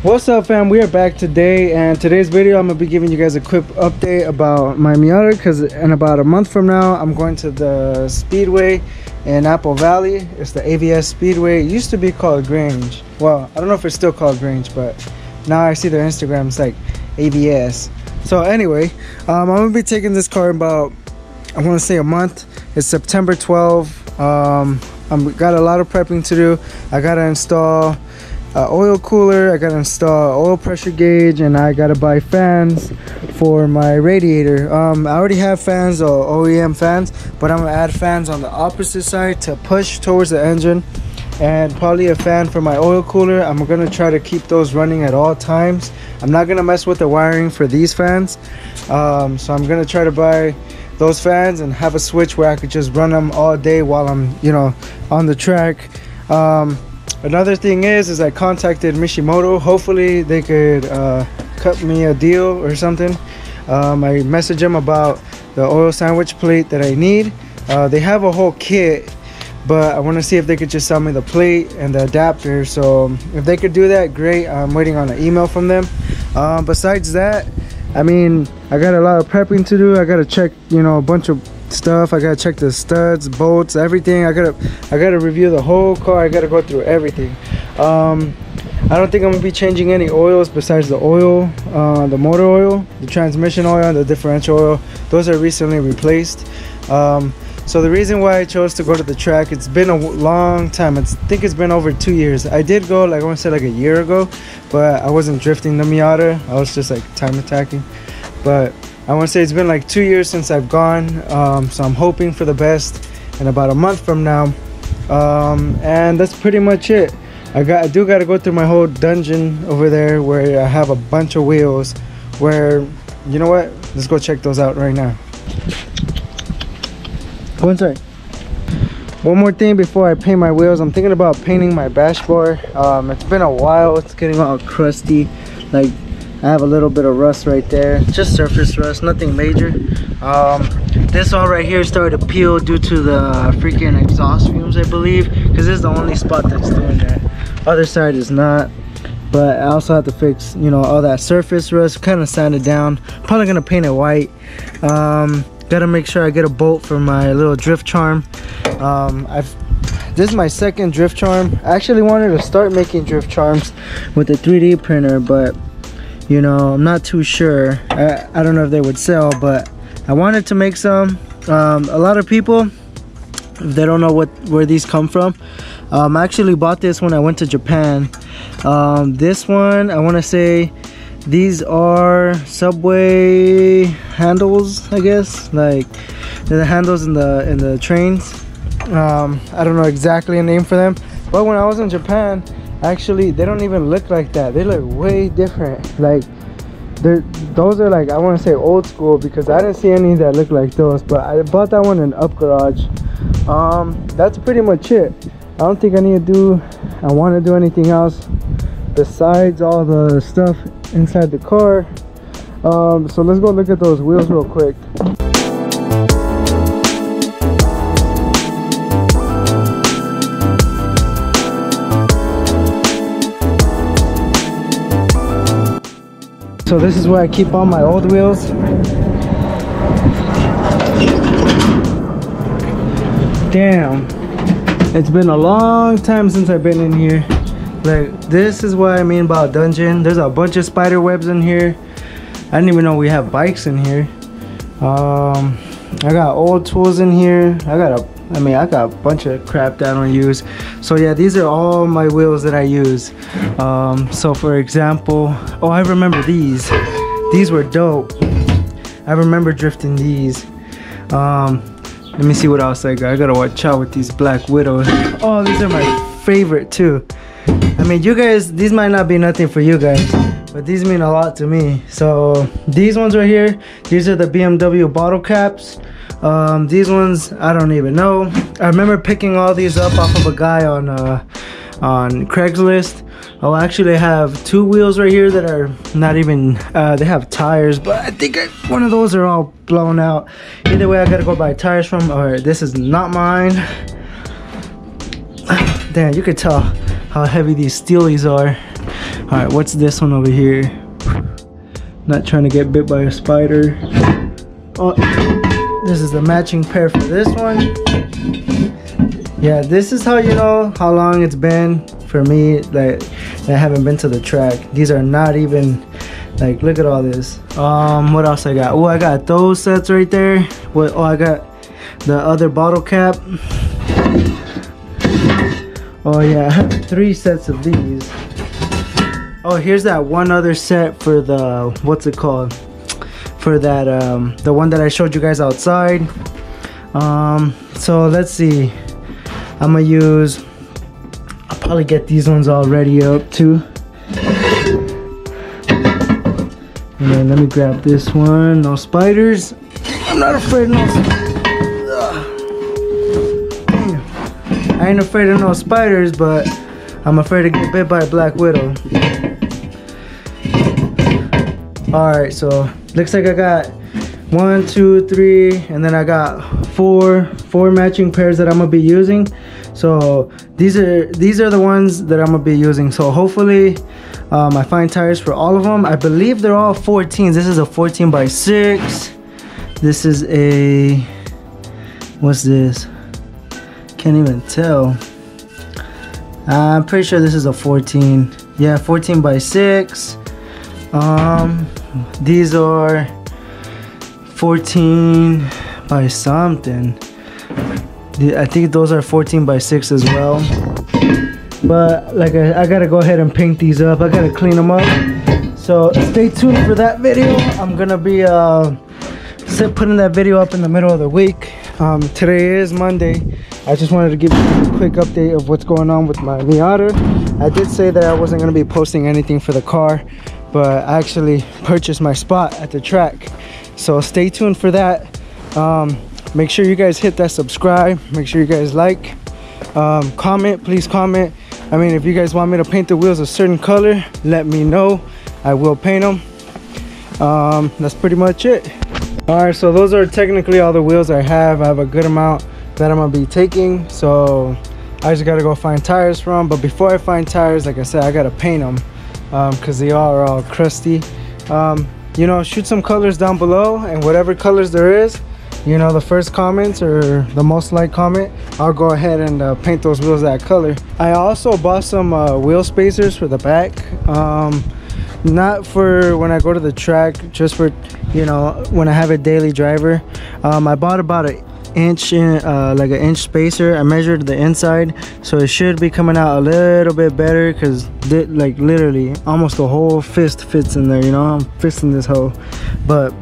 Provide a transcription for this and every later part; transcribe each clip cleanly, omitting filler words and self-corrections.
What's up, fam? We are back today, and today's video I'm gonna be giving you guys a quick update about my MIATA, because in about a month from now I'm going to the Speedway in Apple Valley. It's the AVS Speedway. It used to be called Grange. Well, I don't know if it's still called Grange, but now I see their Instagram, it's like AVS. So anyway, I'm gonna be taking this car about, I want to say, a month. It's September 12th. I've got a lot of prepping to do. I gotta install oil cooler, I gotta install oil pressure gauge, and I gotta buy fans for my radiator. I already have fans, OEM fans, but I'm gonna add fans on the opposite side to push towards the engine, and probably a fan for my oil cooler. I'm gonna try to keep those running at all times. I'm not gonna mess with the wiring for these fans, so I'm gonna try to buy those fans and have a switch where I could just run them all day while I'm, you know, on the track. Another thing is I contacted Mishimoto. Hopefully they could cut me a deal or something. I messaged them about the oil sandwich plate that I need. They have a whole kit, but I want to see if they could just sell me the plate and the adapter. So if they could do that, great. I'm waiting on an email from them. Besides that, I mean, I got a lot of prepping to do. I gotta check, you know, a bunch of stuff. I gotta check the studs, bolts, everything. I gotta review the whole car. I gotta go through everything. I don't think I'm gonna be changing any oils besides the oil, the motor oil, the transmission oil, and the differential oil. Those are recently replaced. So the reason why I chose to go to the track, it's been a long time. I think it's been over 2 years. I did go, like, I want to say like a year ago, but I wasn't drifting the MIATA. I was just like time attacking. But I want to say it's been like 2 years since I've gone. So I'm hoping for the best in about a month from now. And that's pretty much it. I do got to go through my whole dungeon over there where I have a bunch of wheels where, you know what? Let's go check those out right now. One sec. One more thing before I paint my wheels. I'm thinking about painting my dashboard. It's been a while. It's getting all crusty. Like, I have a little bit of rust right there. Just surface rust, nothing major. This all right here started to peel due to the freaking exhaust fumes, I believe, because this is the only spot that's doing that. Other side is not. But I also have to fix, you know, all that surface rust, kind of sand it down. Probably gonna paint it white. Gotta make sure I get a bolt for my little drift charm. This is my second drift charm. I actually wanted to start making drift charms with a 3D printer, but you know, I'm not too sure. I don't know if they would sell, but I wanted to make some. A lot of people, they don't know where these come from. I actually bought this when I went to Japan. This one, I want to say, these are subway handles, I guess. Like, they're the handles in the trains. I don't know exactly a name for them, but when I was in Japan, actually they don't even look like that. They look way different. Like, those are, like, I want to say old school, because I didn't see any that look like those. But I bought that one in Up Garage. That's pretty much it. I don't think I want to do anything else besides all the stuff inside the car. So let's go look at those wheels real quick. So this is where I keep all my old wheels. Damn, it's been a long time since I've been in here. Like, this is what I mean about dungeon. There's a bunch of spider webs in here. I didn't even know we have bikes in here. I got old tools in here. I got a bunch of crap that I don't use. So yeah, these are all my wheels that I use. So for example, oh, I remember these. These were dope. I remember drifting these. Let me see what else I got. I gotta watch out with these Black Widows. Oh, these are my favorite too. I mean, you guys, these might not be nothing for you guys, but these mean a lot to me. So these ones right here, these are the BMW bottle caps. These ones, I don't even know. I remember picking all these up off of a guy on Craigslist. Oh, actually I have two wheels right here that are not even, they have tires, but I think one of those are all blown out. Either way, I gotta go buy tires from, or this is not mine. Damn, you could tell how heavy these steelies are. Alright, what's this one over here? Not trying to get bit by a spider. Oh, this is the matching pair for this one. Yeah, this is how you know how long it's been for me that I haven't been to the track. These are not even, like, look at all this. What else I got? Oh, I got those sets right there. What? Oh, I got the other bottle cap. Oh yeah, I have 3 sets of these. Oh, here's that one other set for the, what's it called? For that, the one that I showed you guys outside. So let's see. I'm gonna use, I'll probably get these ones all ready up too. And then let me grab this one. No spiders. I'm not afraid of no spiders. I ain't afraid of no spiders, but I'm afraid to get bit by a black widow. Alright, so looks like I got 1, 2, 3, and then I got four matching pairs that I'm gonna be using. So these are the ones that I'm gonna be using. So hopefully I find tires for all of them. I believe they're all 14s. This is a 14 by 6. This is a, what's this? Can't even tell. I'm pretty sure this is a 14. Yeah, 14 by 6. These are 14 by something. I think those are 14 by 6 as well. But like I gotta go ahead and paint these up. I gotta clean them up. So stay tuned for that video. I'm gonna be putting that video up in the middle of the week. Today is Monday. I just wanted to give you a quick update of what's going on with my Miata. I did say that I wasn't gonna be posting anything for the car, but I actually purchased my spot at the track. So stay tuned for that. Make sure you guys hit that subscribe. Make sure you guys like, comment, please comment. I mean, if you guys want me to paint the wheels a certain color, let me know. I will paint them. That's pretty much it. All right, so those are technically all the wheels I have. I have a good amount that I'm gonna be taking, so I just gotta go find tires from. But before I find tires, like I said, I gotta paint them because they are all crusty. You know, shoot some colors down below, and whatever colors there is, you know, the first comments or the most liked comment, I'll go ahead and paint those wheels that color. I also bought some wheel spacers for the back, not for when I go to the track, just for, you know, when I have a daily driver. I bought about an inch like an inch spacer. I measured the inside, so it should be coming out a little bit better, because like literally almost a whole fist fits in there, you know. I'm fisting this hole. But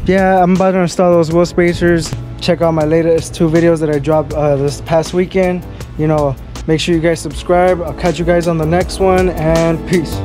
yeah, I'm about to install those wheel spacers. Check out my latest 2 videos that I dropped this past weekend. You know, make sure you guys subscribe. I'll catch you guys on the next one, and peace.